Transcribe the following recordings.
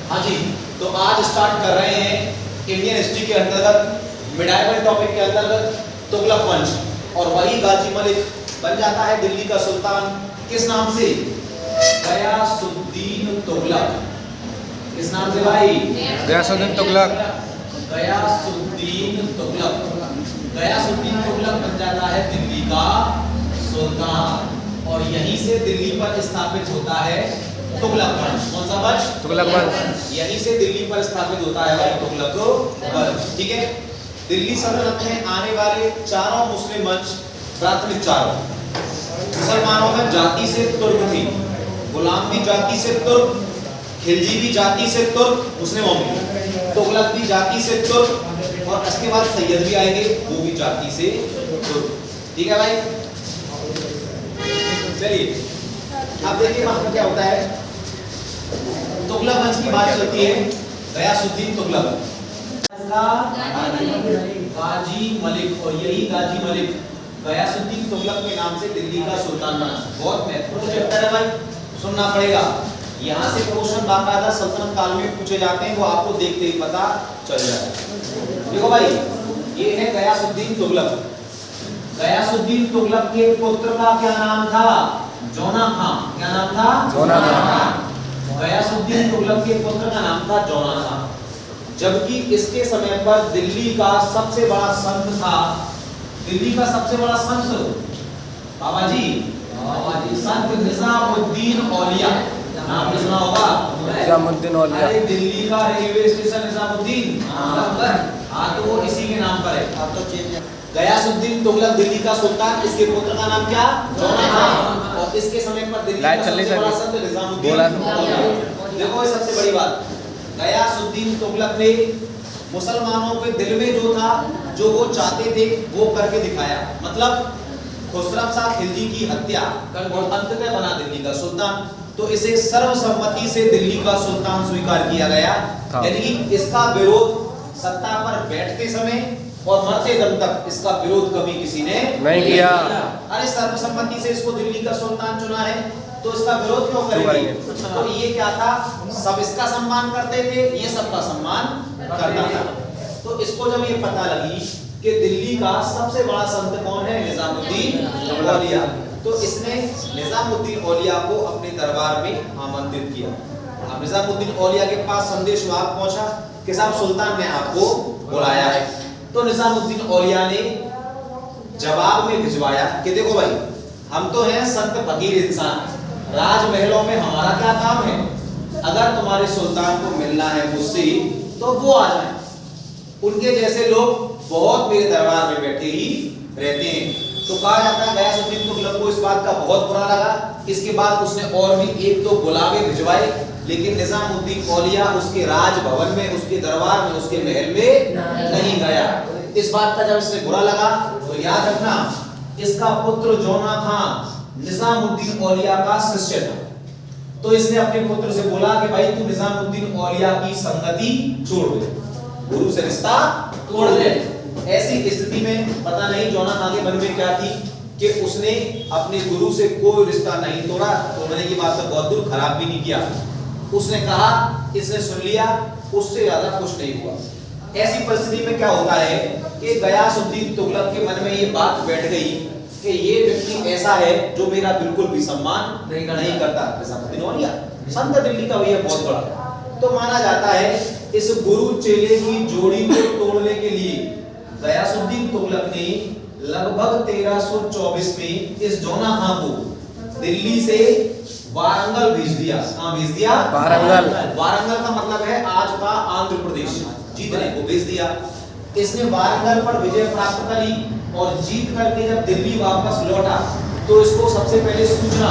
हाँ जी, तो आज स्टार्ट कर रहे हैं इंडियन हिस्ट्री के अंतर्गत मिडाइवल टॉपिक के अंतर्गत तुगलक वंश, और वही गाजी मलिक बन जाता है दिल्ली का सुल्तान। किस नाम से? गयासुद्दीन तुगलक। किस नाम से भाई? गयासुद्दीन तुगलक। गयासुद्दीन तुगलक। गयासुद्दीन तुगलक बन जाता है दिल्ली का सुल्तान, और यहीं से दिल्ली पर स्थापित होता है तुगलक वंश। कौन सा वंश? तुगलक वंश। यहीं से दिल्ली पर स्थापित होता है भाई तुगलक वंश। ठीक है। दिल्ली सल्तनत में आने वाले चारों मुस्लिम वंश, प्राथमिक चारों, मुसलमानों में जाति से तुर्क थी, गुलाम भी जाति से तुर्क, खिलजी भी जाति से तुर्क, मुस्लिमों में तुगलक भी जाति से तुर्क, और इसके बाद सैयद भी आएंगे, वो भी जाति से तुर्क। ठीक है भाई। चलिए अब देखिए वहां पर क्या होता है। तुगलक वंश की बात चलती है। गयासुद्दीन तुगलक गाजी मलिक, और यही गाजी मलिक गयासुद्दीन तुगलक के नाम से दिल्ली का सुल्तान बना। बहुत महत्वपूर्ण चैप्टर है भाई, सुनना पड़ेगा। यहाँ से क्वेश्चन बाकायदा सल्तनत काल में पूछे जाते हैं, वो आपको देखते ही पता चल जाएगा। देखो भाई, ये है गयासुद्दीन तुगलक। गयासुद्दीन तुगलक के पुत्र का क्या नाम था? जोना खां। क्या नाम था? जोना खां। गयासुद्दीन तुगलक के पुत्र का नाम था जोना खां। जबकि इसके समय पर दिल्ली का सबसे बड़ा संत था, दिल्ली का सबसे बड़ा संत बाबा जी संत निजामुद्दीन औलिया। नाम भी सुना होगा, निजामुद्दीन औलिया। अरे दिल्ली का रेलवे स्टेशन निजामुद्दीन, हाँ तो वो इसी के नाम पर है। गयासुद्दीन तुगलक दिल्ली का सुल्तान, इसके पुत्र का नाम क्या? जोना खां। और इसके समय पर दिल्ली का सबसे बड़ा संत निजामुद्दीन औलिया। देखो ये सबसे बड़ी बात, गयासुद्दीन तुगलक ने मुसलमानों के दिल में जो था, जो वो चाहते थे, वो करके दिखाया। मतलब खुसरो शाह खिलजी की हत्या और अंततः बना दिल्ली का सुल्तान। तो इसे सर्वसम्मति से दिल्ली का सुल्तान स्वीकार किया गया। यानी कि इसका विरोध सत्ता पर बैठते समय और मरते दम तक इसका विरोध कभी किसी ने नहीं किया। अरे सर्वसम्मति से इसको दिल्ली का सुल्तान चुना है, तो इसका विरोध क्यों करेंगे? तो ये क्या था, सब इसका सम्मान करते थे, ये सबका सम्मान करता था। तो इसको जब ये पता लगी कि दिल्ली का सबसे बड़ा संत कौन है? निजामुद्दीन औलिया, तो इसने निजामुद्दीन औलिया को अपने दरबार में आमंत्रित किया। अब निजामुद्दीन औलिया के पास संदेश पहुंचा कि साहब सुल्तान ने आपको बुलाया है। तो निजामुद्दीन औलिया ने जवाब में भिजवाया कि देखो भाई, हम तो हैं संत फकीर इंसान, राजमहलों में हमारा क्या काम है? अगर तुम्हारे सुल्तान को मिलना है मुझसे तो वो आ जाए। उनके जैसे लोग बहुत मेरे दरबार में बैठे ही रहते हैं। तो कहा जाता है गयासुद्दीन तुगलक को इस बात का बहुत बुरा लगा। इसके बाद उसने और भी एक दो बुलावे भिजवाए, लेकिन निजामुद्दीन औलिया उसके राजभवन में, उसके दरबार में, उसके महल में नहीं गया। इस बात का जब इसे बुरा लगा, तो याद रखना इसका पुत्र जोना खां निजामुद्दीन औलिया का शिष्य था। तो इसने अपने पुत्र से बोला कि भाई तू निजामुद्दीन औलिया की संगति छोड़ दे, गुरु से रिश्ता तोड़ दे। ऐसी स्थिति में पता नहीं जोना खां के मन में क्या थी कि उसने अपने गुरु से कोई रिश्ता नहीं तोड़ा, तोड़ने की बात से बहुत दूर, खराब भी नहीं किया। उसने कहा, इसने सुन लिया, उससे ज्यादा कुछ नहीं हुआ। ऐसी परिस्थिति में क्या होता है कि गयासुद्दीन तुगलक के मन में ये बात बैठ गई कि ये व्यक्ति ऐसा है जो मेरा बिल्कुल भी सम्मान नहीं करता। निजामुद्दीन औलिया संत दिल्ली का भैया बहुत बड़ा। तो माना जाता है इस गुरु चेले की जोड़ी को तोड़ने के लिए गयासुद्दीन तुगलक ने लगभग 1324 में इस जोना खां को दिल्ली से वारंगल भेज दिया। कहां भेज दिया? वारंगल। वारंगल का मतलब है आज का आंध्र प्रदेश, जीतने को भेज दिया। इसने वारंगल पर विजय प्राप्त करी और जीत करके जब दिल्ली वापस लौटा, तो इसको सबसे पहले सूचना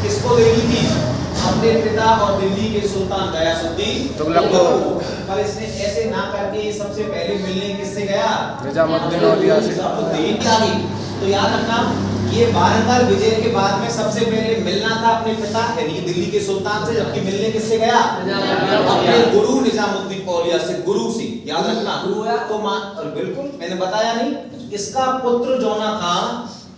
किसको देनी थी? अपने पिता और दिल्ली के सुल्तान गयासुद्दीन तुगलक को। पर इसने ऐसे ना करके सबसे पहले मिलने किससे गया? निजामुद्दीन औलिया से। तो याद रखना, ये वारंगल विजय के बाद में सबसे पहले मिलना था अपने पिता यानी दिल्ली के सुल्तान से, जबकि मिलने किससे गया? अपने गुरु निजामुद्दीन औलिया से, गुरु से। याद रखना गुरु है तो और बिल्कुल मैंने बताया नहीं, इसका पुत्र जोना खां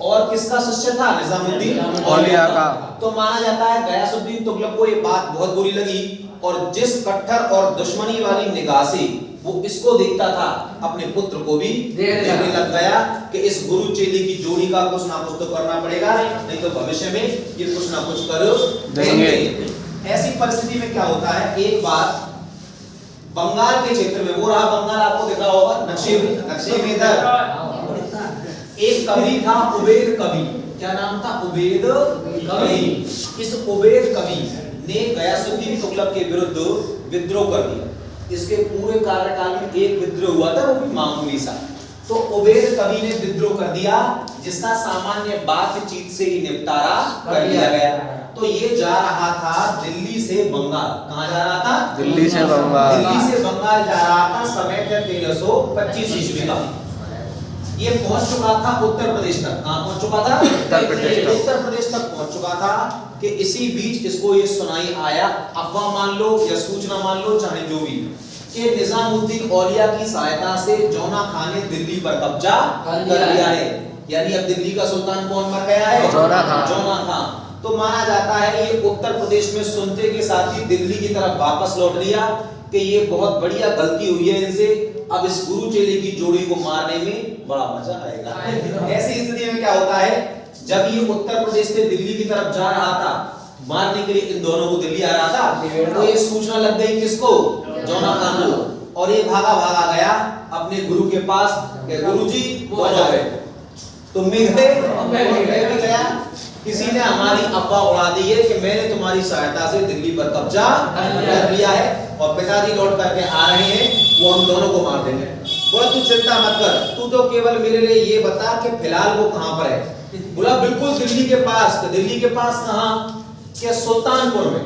और किसका शिष्य था? निजामुद्दीन औलिया का। तो माना जाता है गयासुद्दीन तुगलक को ये बात बहुत बुरी लगी और जिस कट्टर और दुश्मनी वाली निगाह से वो इसको देखता था, अपने पुत्र को भी देखने लग गया कि इस गुरु चेली की जोड़ी का कुछ ना कुछ तो करना पड़ेगा, नहीं तो भविष्य में ये कुछ ना कुछ कर देंगे। ऐसी परिस्थिति में क्या होता है, एक बार बंगाल के क्षेत्र में, वो रहा बंगाल, आपको दिख रहा होगा नक्शे में इधर एक कवि था, उबैद कवि। क्या नाम था? उबैद कवि। इस उबैद कवि ने गयासुद्दीन तुगलक के विरुद्ध विद्रोह कर दिया। इसके पूरे कार्यकाल में एक विद्रोह हुआ था, वो भी मामूली सा। तो उबैद कवि ने विद्रोह कर दिया, जिसका सामान्य बातचीत से ही निपटारा कर लिया गया। तो ये जा रहा था दिल्ली से बंगाल। कहां जा रहा था? दिल्ली से बंगाल। दिल्ली से बंगाल जा रहा था। समय था 1325 ईस्वी का। ये पहुंच चुका था उत्तर प्रदेश तक। कहां पहुंच चुका था? उत्तर प्रदेश तक पहुंच चुका था कि इसी बीच इसको ये सुनाई आया, अफवाह मान लो या सूचना मान लो, चाहे जो भी, कि निजामुद्दीन औलिया की सहायता से जौना खान ने दिल्ली पर कब्जा कर लिया है। यानी अब दिल्ली का सुल्तान कौन बन गया है? जौना खान। तो माना जाता है ये उत्तर प्रदेश में सुनते के साथ ही दिल्ली की तरफ वापस लौट लिया कि ये बहुत बढ़िया गलती हुई है इनसे, अब इस गुरु चेले की जोड़ी को मारने में बड़ा मजा आएगा। ऐसी स्थिति में क्या होता है, जब ये उत्तर प्रदेश से दिल्ली की तरफ जा रहा था, मारने के लिए इन दोनों को दिल्ली आ रहा था, तो ये सूचना लग गई किसको? जौना खान को। और ये भागा गया अपने गुरु के पास कि गुरुजी दोनों गए, तुम भी गए, मैं भी गया। किसी ने हमारी अफवाह उड़ा दी है कि मैंने तुम्हारी सहायता से दिल्ली पर कब्जा कर लिया है और पिताजी लौट करके आ रहे हैं, वो हम दोनों को मार देंगे। बोला तू चिंता मत कर, तू तो केवल मेरे लिए ये बता कि फिलहाल वो कहां पर है। बोला बिल्कुल दिल्ली के पास। तो दिल्ली के पास कहां? क्या सुल्तानपुर में।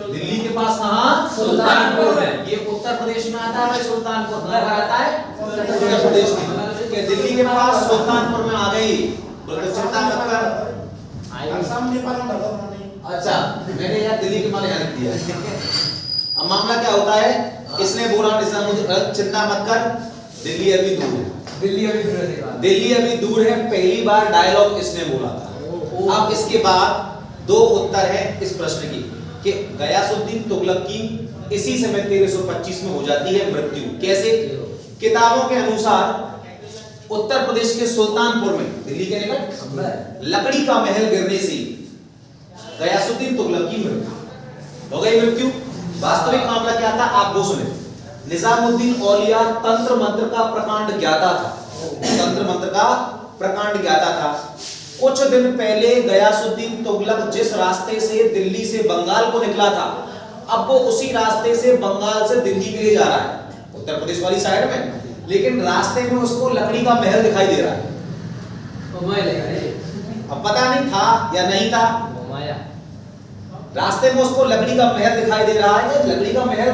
दिल्ली के पास कहां? सुल्तानपुर में। ये उत्तर प्रदेश में आता है, सुल्तानपुर घर आता है उत्तर प्रदेश में। क्या दिल्ली के पास सुल्तानपुर में आ गई। बोला चिंता मत कर। अच्छा, मैंने यार दिल्ली के माने यहाँ लिख दिया। अब मामला क्या होता है, इसने बोला निजामुद्दीन चिंता मत कर, दिल्ली अभी दूर है। दिल्ली अभी दूर है, पहली बार डायलॉग इसने बोला था। अब इसके बाद दो उत्तर है इस प्रश्न की कि गयासुद्दीन तुगलक की इसी समय 1325 में हो जाती है मृत्यु। कैसे? किताबों के अनुसार उत्तर प्रदेश के सुल्तानपुर में, दिल्ली के निकट, लकड़ी का महल गिरने से गयासुद्दीन तुगलक की मृत्यु हो गई। मृत्यु वास्तविक मामला क्या था आप वो सुने। निजामुद्दीन औलिया तंत्र मंत्र का प्रकांड ज्ञाता था। तंत्र मंत्र का प्रकांड ज्ञाता था। कुछ दिन पहले गयासुद्दीन तुगलक जिस रास्ते से दिल्ली से बंगाल को निकला था, अब वो उसी रास्ते से बंगाल से दिल्ली के लिए जा रहा है, उत्तर प्रदेश वाली साइड में। लेकिन रास्ते में उसको लकड़ी का महल दिखाई दे रहा है। अब पता नहीं था या नहीं था, रास्ते में उसको लकड़ी का महल दिखाई दे रहा है। लकड़ी का महल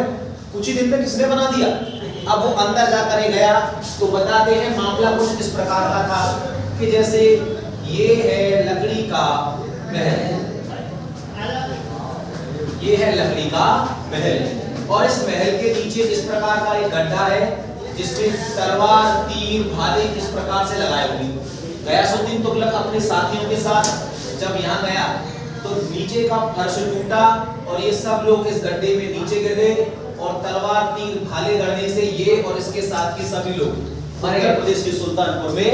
कुछ ही दिन में किसने बना दिया। अब वो अंदर जाकर गया तो बताते हैं मामला कुछ इस प्रकार का था कि जैसे ये है लकड़ी का महल, ये है लकड़ी का महल, और इस महल के नीचे इस प्रकार का एक गड्ढा है जिसमें तलवार, तीर, भाले इस प्रकार से लगाए हुए। गयासुद्दीन तुगलक अपने साथियों के साथ जब यहाँ गया तो नीचे का फर्श टूटा और ये सब लोग इस गड्ढे में नीचे गिर गए और तलवार, तीर, भाले गड़ने से ये और इसके साथ के सभी लोग उत्तर प्रदेश के सुल्तानपुर में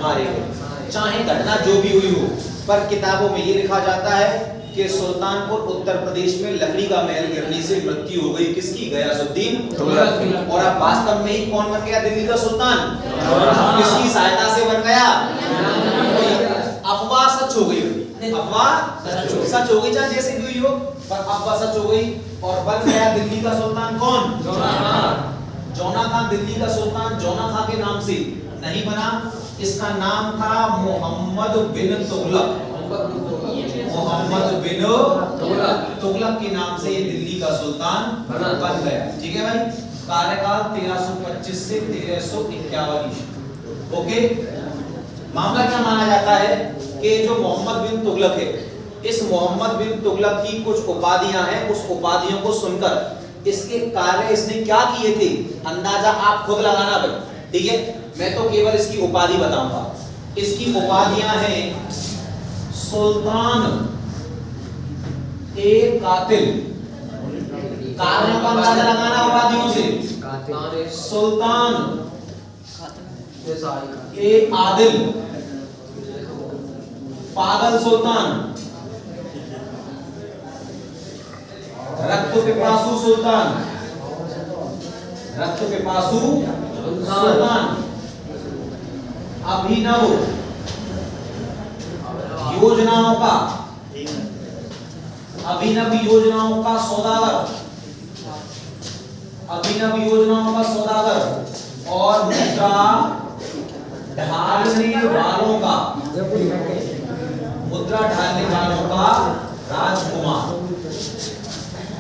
मारे गए। चाहे घटना जो भी हुई हो, पर किताबों में ये लिखा जाता है कि सुल्तानपुर उत्तर प्रदेश में लकड़ी का महल गिरने से मृत्यु हो गई। किसकी? गयासुद्दीन तुगलक। और अब वास्तव में ही कौन बन गया दिल्ली का सुल्तान? किसकी सहायता से बन गया? अफवाह सच हो गई। अफवाह सच हो गई, चाहे जैसे भी हुई हो, पर अफवाह सच हो गई और बन गया दिल्ली का सुल्तान कौन? जौना खान। दिल्ली का सुल्तान जौना खान के नाम से नहीं बना, इसका नाम था मोहम्मद बिन तुगलक। मोहम्मद बिन तुगलक के नाम से ये दिल्ली का सुल्तान बन गया। ठीक है भाई। कार्यकाल 1325 से 1351। ओके। मामला क्या माना जाता है कि जो मोहम्मद बिन तुगलक है, इस मोहम्मद बिन तुगलक की कुछ उपाधियां हैं, उस उपाधियों को सुनकर इसके कार्य इसने क्या किए थे अंदाजा आप खुद लगाना भाई। ठीक है, मैं तो केवल इसकी उपाधि बताऊंगा। इसकी उपाधियां हैं सुल्तान ए कातिल। कार्यों का अंदाजा लगाना उपाधियों से। सुल्तान, ए आदिल, पागल सुल्तान, रक्त पिपासु सुल्तान, रक्त पिपासु सुल्तान, अभिनव योजनाओं का, अभिनव योजनाओं का सौदागर, अभिनव योजनाओं का सौदागर, और मुद्रा ढालने वालों का, मुद्रा ढालने वालों का राजकुमार,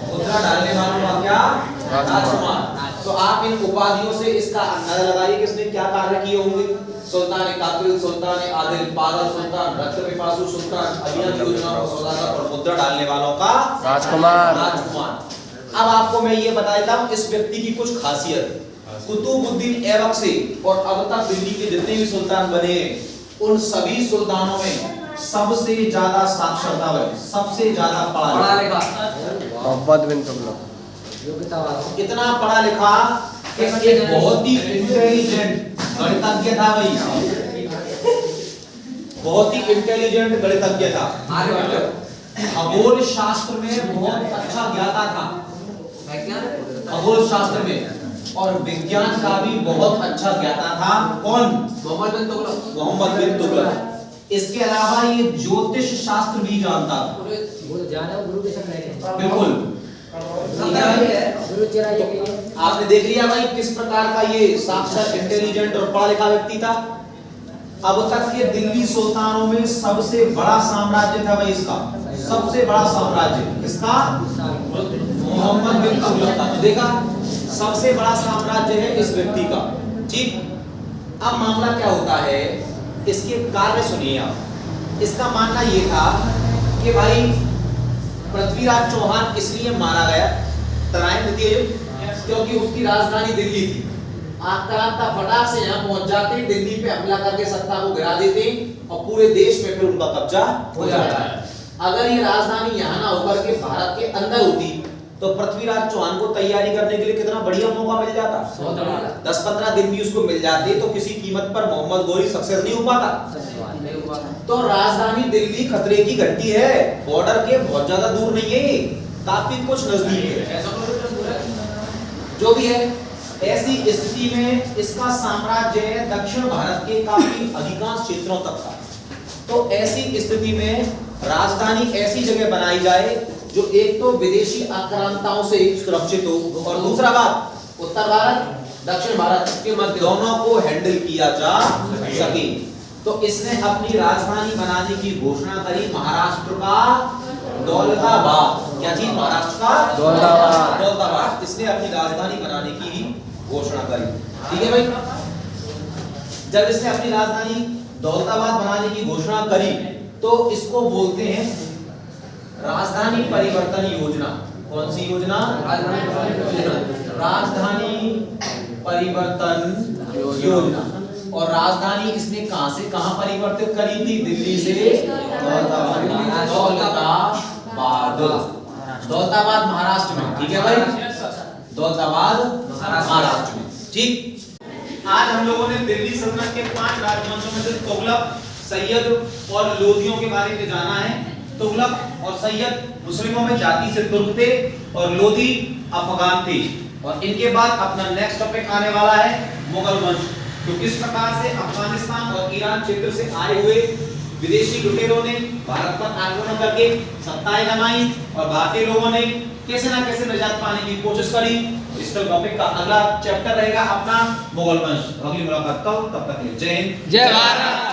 मुद्रा डालने वालों का क्या? राजकुमार। तो आप इन उपाधियों से इसका अंदाजा लगाइए कि इसने क्या कार्य किए होंगे। सुल्तान कातिल, सुल्तान आदिल, पागल सुल्तान, रक्त पिपासु सुल्तान, अभिनव योजनाओं का सौदागर और मुद्रा डालने वालों का राजकुमार। राजकुमार। अब आपको मैं ये बता देता हूँ इस व्यक्ति की कुछ खासियत। कुतुबुद्दीन ऐबक से और अब तक दिल्ली के जितने भी सुल्तान बने उन सभी सुल्तानों में सबसे ज्यादा साक्षरता है, सबसे ज्यादा पढ़ा लिखा, मोहम्मद बिन तुगलक। इतना पढ़ा लिखा कि एक बहुत ही इंटेलिजेंट गणितज्ञ था भाई, बहुत ही इंटेलिजेंट गणितज्ञ था, खगोल शास्त्र में बहुत अच्छा ज्ञाता था, खगोल शास्त्र में, और विज्ञान का भी बहुत अच्छा ज्ञाता था। कौन? मोहम्मद बिन तुगलक। मोहम्मद बिन तुगलक। इसके अलावा ये ज्योतिष शास्त्र भी जानता था। बिल्कुल। आपने देख लिया भाई किस प्रकार का ये साक्षात इंटेलिजेंट और पढ़ा लिखा व्यक्ति था। अब तक के दिल्ली सुल्तानों में सबसे बड़ा साम्राज्य था भाई इसका, सबसे बड़ा साम्राज्य इसका मोहम्मद बिन तुगलक का। तो देखा, सबसे बड़ा साम्राज्य है इस व्यक्ति का। ठीक, अब मामला क्या होता है, इसके कार्य सुनिए आप। इसका मानना ये था कि भाई पृथ्वीराज चौहान इसलिए मारा गया तराइन द्वितीय युद्ध क्योंकि उसकी राजधानी दिल्ली थी। आक्रांता फटाक से यहाँ पहुंच जाते, दिल्ली पे हमला करके सत्ता को गिरा देते और पूरे देश में फिर उनका कब्जा हो जाता है। अगर ये राजधानी यहाँ ना होकर के भारत के अंदर होती तो पृथ्वीराज चौहान को तैयारी करने के लिए कितना बढ़िया मौका मिल जाता। 10-15 दिन भी उसको मिल जाते तो किसी कीमत पर मोहम्मद गोरी सक्सेस नहीं हो पाता। तो राजधानी दिल्ली खतरे की घंटी है, बॉर्डर के बहुत ज्यादा दूर नहीं है, काफी कुछ नजदीक है। जो भी है, ऐसी स्थिति में इसका साम्राज्य दक्षिण भारत के काफी अधिकांश क्षेत्रों तक था। तो ऐसी स्थिति में राजधानी ऐसी जगह बनाई जाए जो एक तो विदेशी आक्रांताओं से सुरक्षित हो और दूसरा बात उत्तर भारत दक्षिण भारत के मध्य दोनों को हैंडल किया जा सके। तो इसने अपनी राजधानी बनाने की घोषणा करी महाराष्ट्र का दौलताबाद। क्या चीज? महाराष्ट्र का दौलताबाद। दौलताबाद इसने अपनी राजधानी बनाने की घोषणा करी। ठीक है भाई, जब इसने अपनी राजधानी दौलताबाद बनाने की घोषणा करी तो इसको बोलते हैं राजधानी परिवर्तन योजना। कौन सी योजना? राजधानी परिवर्तन योजना। और राजधानी इसने कहां से कहां परिवर्तित करी थी? दिल्ली से दौलताबाद। दौलताबाद महाराष्ट्र में। ठीक है भाई, दौलताबाद महाराष्ट्र में। ठीक, आज हम लोगों ने दिल्ली सल्तनत के 5 राजवंशों में से तुगलक, सैयद और लोधियों के बारे में जाना है। तुगलक और सैयद मुस्लिमों में जाति से तुर्क थे और लोधी अफगान थे। और इनके बाद अपना नेक्स्ट टॉपिक आने वाला है मुगल वंश। तो किस प्रकार से अफगानिस्तान और ईरान क्षेत्र से आए हुए विदेशी लुटेरों ने भारत पर आक्रमण करके सत्ताएं जमाई और भारतीय लोगों ने कैसे ना कैसे निजात पाने की कोशिश करी। इस टॉपिक का अगला चैप्टर रहेगा अपना मुगल वंश। अगली मुलाकात कब? तब तक के लिए जय हिंद, जय भारत।